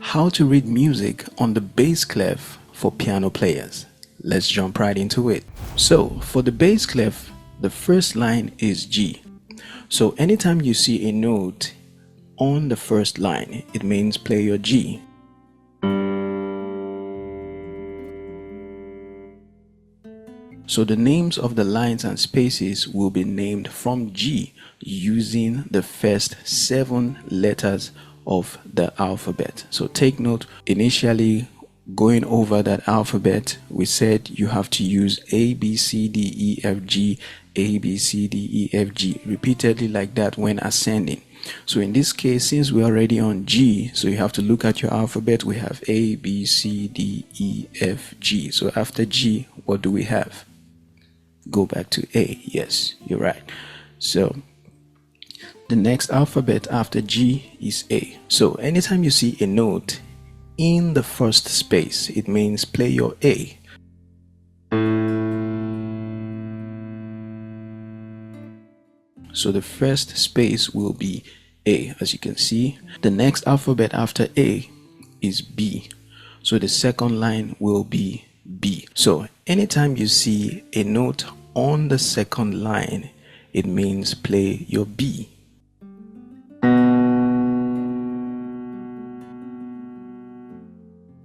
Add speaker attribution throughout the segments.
Speaker 1: How to read music on the bass clef for piano players. Let's jump right into it. So for the bass clef, the first line is G. So anytime you see a note on the first line, it means play your G. So the names of the lines and spaces will be named from G using the first 7 letters of the alphabet. So take note, initially going over that alphabet, we said you have to use A, B, C, D, E, F, G, A, B, C, D, E, F, G, repeatedly like that when ascending. So in this case, since we're already on G, so you have to look at your alphabet. We have A, B, C, D, E, F, G. So after G, what do we have? Go back to A. Yes, you're right. So the next alphabet after G is A. So anytime you see a note in the first space, it means play your A. So the first space will be A, as you can see. The next alphabet after A is B. So the second line will be B. So anytime you see a note on the second line, it means play your B.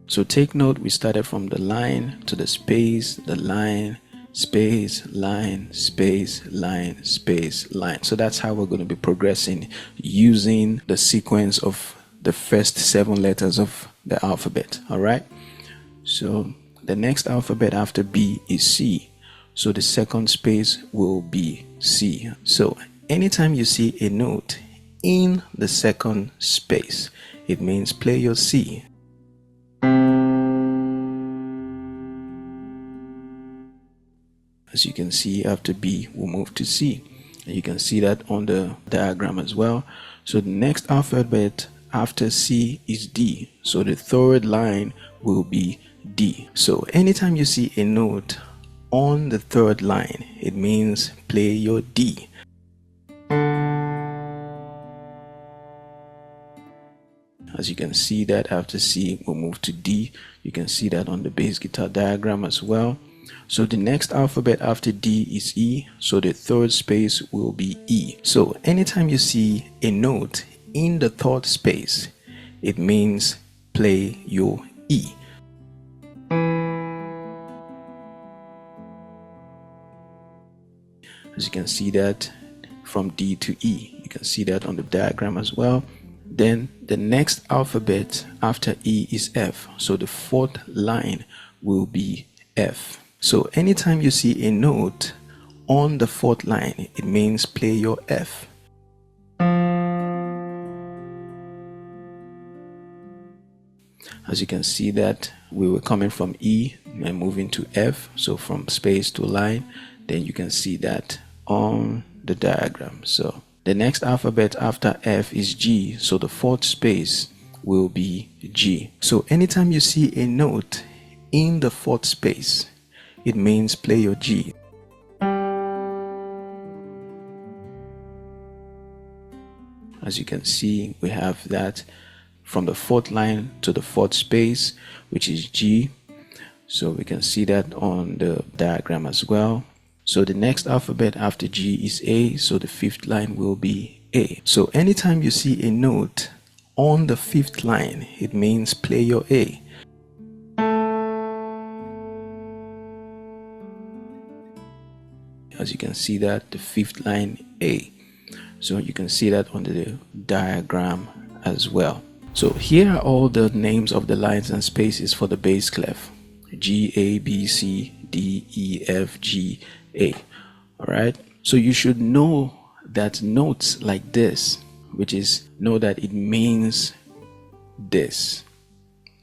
Speaker 1: So take note, we started from the line to the space, the line, space, line, space, line, space, line. So that's how we're going to be progressing using the sequence of the first 7 letters of the alphabet. All right. So the next alphabet after B is C. So the second space will be C. So anytime you see a note in the second space, it means play your C. As you can see, after B, we'll move to C. And you can see that on the diagram as well. So the next alphabet after C is D. So the third line will be D. So anytime you see a note on the third line, it means play your D. As you can see that after C, we'll move to D. You can see that on the bass guitar diagram as well. So the next alphabet after D is E. So the third space will be E. So anytime you see a note in the third space, it means play your E. As you can see that from D to E. You can see that on the diagram as well. Then the next alphabet after E is F. So the fourth line will be F. So anytime you see a note on the fourth line, it means play your F. As you can see that we were coming from E and moving to F. So from space to line, then you can see that on the diagram. So the next alphabet after F is G. So the fourth space will be G. So anytime you see a note in the fourth space, it means play your G. As you can see, we have that from the fourth line to the fourth space, which is G. So we can see that on the diagram as well. So the next alphabet after G is A. So the fifth line will be A. So anytime you see a note on the fifth line, it means play your A. As you can see that the fifth line A. So you can see that on the diagram as well. So here are all the names of the lines and spaces for the bass clef. G, A, B, C, D, E, F, G, A. Alright. So you should know that notes like this, which is know that it means this.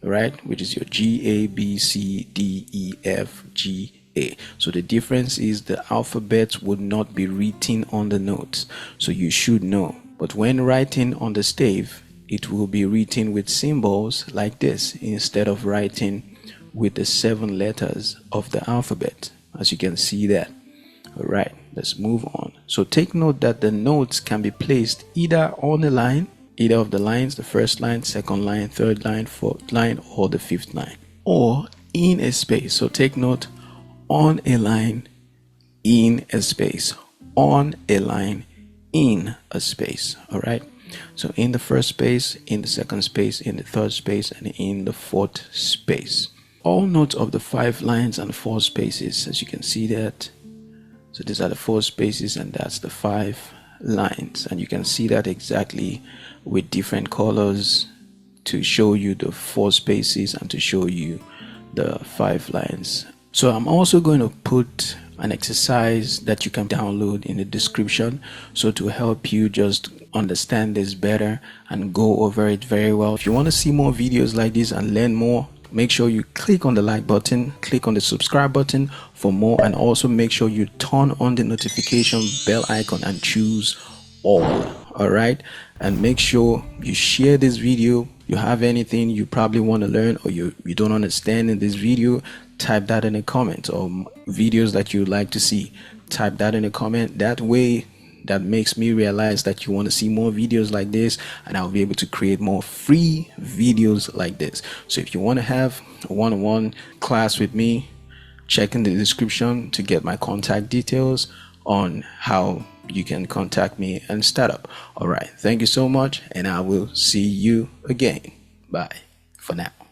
Speaker 1: Right? Which is your G, A, B, C, D, E, F, G, A. So the difference is the alphabet would not be written on the notes. So you should know. But when writing on the stave, it will be written with symbols like this instead of writing with the 7 letters of the alphabet, as you can see that. All right, let's move on. So take note that the notes can be placed either on a line either of the lines, the first line, second line, third line, fourth line, or the fifth line, or in a space. So take note, on a line, in a space, on a line, in a space. All right. So in the first space, in the second space, in the third space, and in the fourth space. All notes of the 5 lines and 4 spaces, as you can see that. So these are the 4 spaces and that's the 5 lines, and you can see that exactly with different colors to show you the 4 spaces and to show you the 5 lines. So I'm also going to put an exercise that you can download in the description, so to help you just understand this better and go over it very well. If you want to see more videos like this and learn more, make sure you click on the like button, click on the subscribe button for more, and also make sure you turn on the notification bell icon and choose all. All right, and make sure you share this video. You have anything you probably want to learn or you don't understand in this video, type that in the comments, or videos that you'd like to see, type that in the comment. That way, that makes me realize that you want to see more videos like this, and I'll be able to create more free videos like this. So if you want to have a one-on-one class with me, check in the description to get my contact details on how you can contact me and start up. All right, thank you so much, and I will see you again. Bye for now.